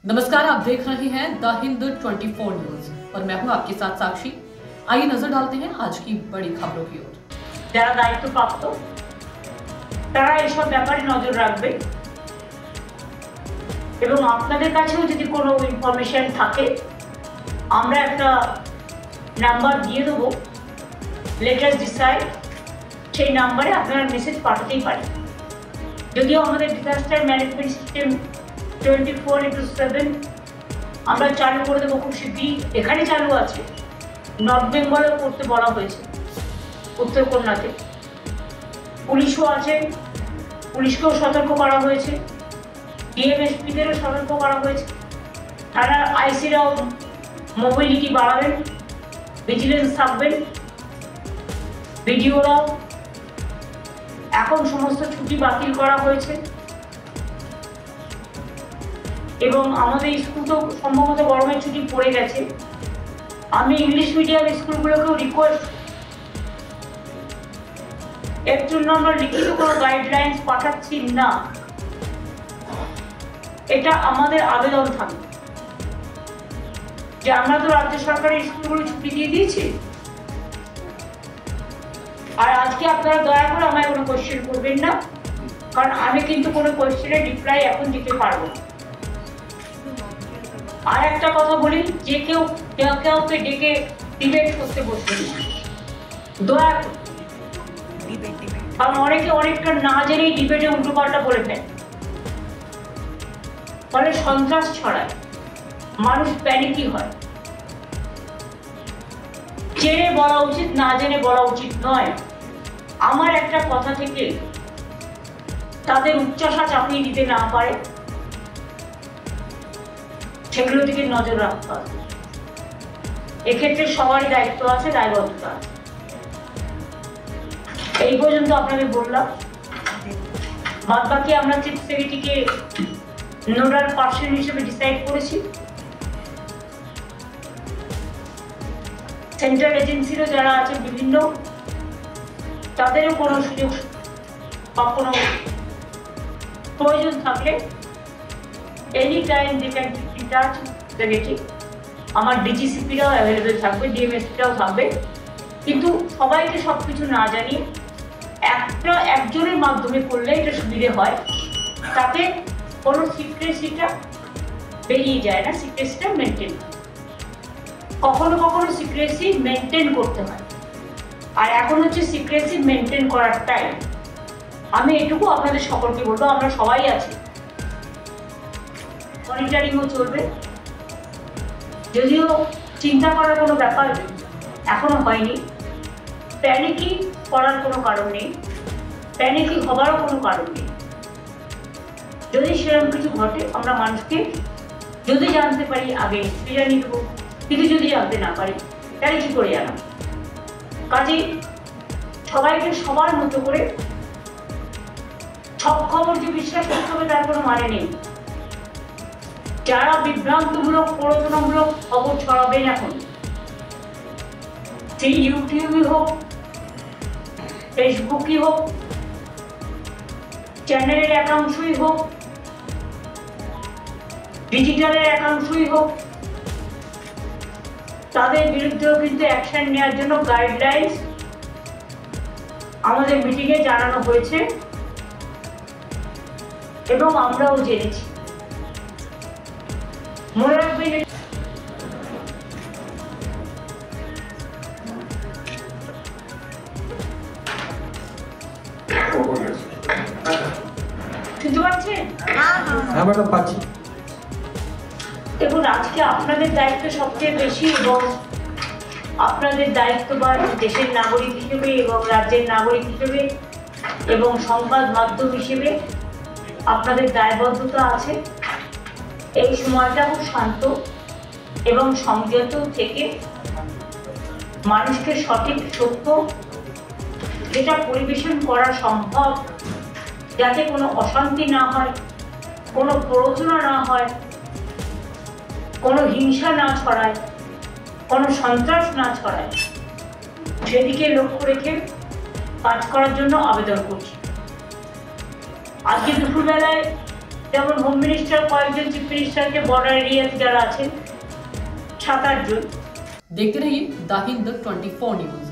नमस्कार, आप देख रहे हैं द हिंद 24 न्यूज और मैं हूं आपके साथ साक्षी। आइए नजर डालते हैं आज की बड़ी खबरों की ओर। যারা দায়িত্বপ্রাপ্ত তারা এসব ব্যাপারে নজর রাখবে এবং আপনাদের কাছেও যদি কোনো ইনফরমেশন থাকে আমরা একটা নাম্বার দিয়ে দেবো, লেটার ডিসাইড, সেই নাম্বারে আপনারা মেসেজ পাঠাতেই পারেন। যদিও আমাদের ডিজাস্টার ম্যানেজমেন্ট সিস্টেম 24/7 আমরা চালু করে দেবো খুব শীঘ্রই। এখানে চালু আছে, নর্থ বেঙ্গলেও করতে বলা হয়েছে, উত্তরকন্যাতে পুলিশও আছে, পুলিশকেও সতর্ক করা হয়েছে, ডিএমএসপিদেরও সতর্ক করা হয়েছে। থানার আইসিরাও মোবিলিটি বাড়াবেন, ভিজিলেন্স থাকবেন, ভিডিওরাও। এখন সমস্ত ছুটি বাতিল করা হয়েছে এবং আমাদের স্কুল তো সম্ভবত গরমের ছুটি পড়ে গেছে। আমি ইংলিশ মিডিয়াম স্কুলগুলোকেও রিকোয়েস্ট, এর জন্য আমরা লিখিত কোনো গাইডলাইন্স পাঠাচ্ছি না, এটা আমাদের আবেদন থাকবে যে আমরা তো রাজ্য সরকারের স্কুলগুলো ছুটি দিয়ে দিয়েছি, আর আজকে আপনারা দয়া করে আমায় কোনো কোয়েশ্চেন করবেন না, কারণ আমি কিন্তু কোনো কোয়েশ্চেনের রিপ্লাই এখন দিতে পারবো না। আর একটা কথা বলি, যে কেউ কাউকে ডেকে ডিবেট করতে বসবেন না, দয়া করে। কারণ অনেকে অনেকটা না জেনেই ডিবেটে উল্টোপাল্টা বলে ফেলে, ফলে সন্ত্রাস ছড়ায়, মানুষ প্যানিকি হয়। জেনে বলা উচিত, না জেনে বলা উচিত নয়। আমার একটা কথা থেকে তাদের উচ্চাসা চাপিয়ে দিতে না পারে, সেগুলো দিকে নজর রাখতে হবে। এক্ষেত্রে সবারই দায়িত্ব আছে, দায়বদ্ধতা আছে। এই পর্যন্ত আপনাদের বললাম। বাদ বাকি আমরা চিফ সেক্রেটারিকে নোডাল পার্সন হিসেবে ডিসাইড করেছি। সেন্ট্রাল এজেন্সিরও যারা আছে বিভিন্ন, তাদেরও কোনো সুযোগ বা কোনো প্রয়োজন থাকলে any time they can keep in touch secretary. আমার ডিজিসিপিরাও অ্যাভেলেবেল থাকবে, ডিএমএসপিরাও থাকবে, কিন্তু সবাইকে সবকিছু না জানিয়ে একজনের মাধ্যমে করলে এটা সুবিধে হয়, তাতে কোনো সিক্রেসিটা বেরিয়ে যায় না, সিক্রেসিটা মেনটেন। কখনো কখনো সিক্রেসি মেনটেন করতে হয়, আর এখন হচ্ছে সিক্রেসি মেনটেন করার টাইম। আমি এটুকু আপনাদের সকলকে বলবো, আমরা সবাই আছি, মনিটরিংও চলবে। যদিও চিন্তা করার কোনো ব্যাপার এখনো হয়নি, প্যানিকি করার কোনো কারণ নেই, প্যানিকি হবারও কোনো কারণ নেই। যদি সেরকম কিছু ঘটে আমরা মানুষকে যদি জানতে পারি আগে জানিয়ে দেবো, কিন্তু যদি জানতে না পারি তাহলে কি করে জানাবো? কাজেই সবাইকে সবার মতো করে সব খবর যে বিশ্বাস করতে হবে তার কোনো মানে নেই। যারা বিভ্রান্তমূলক, প্ররোচনামূলক খবর ছড়াবেন এখন, সেই ইউটিউবই হোক, ফেসবুকই হোক, চ্যানেলের একাংশই হোক, ডিজিটালের একাংশই হোক, তাদের বিরুদ্ধেও কিন্তু অ্যাকশন নেওয়ার জন্য গাইডলাইন্স আমাদের মিটিংয়ে জানানো হয়েছে এবং আমরাও জেনেছি। মনে রাখবেন, শুনতে পাচ্ছেন? হ্যাঁ ম্যাডাম, পাচ্ছি। দেখুন, আজকে আপনাদের দায়িত্ব সবচেয়ে বেশি এবং আপনাদের দায়িত্ববান দেশের নাগরিক হিসেবে এবং রাজ্যের নাগরিক হিসেবে এবং সংবাদ মাধ্যম হিসেবে আপনাদের দায়বদ্ধতা আছে এই সময়টা খুব শান্ত এবং সংযত থেকে মানুষকে সঠিক সত্য যেটা পরিবেশন করা সম্ভব, যাতে কোনো অশান্তি না হয়, কোনো প্ররোচনা না হয়, কোনো হিংসা না ছড়ায়, কোনো সন্ত্রাস না ছড়ায়, সেদিকে লক্ষ্য রেখে কাজ করার জন্য আবেদন করছি। আজকে দুপুরবেলায় যেমন হোম মিনিস্টার কয়েকজন, চিফ মিনিস্টারকে বর্ডার এরিয়াতে যারা আছেন 7-8 জন। देखते रहिए द हिंद 24 न्यूज।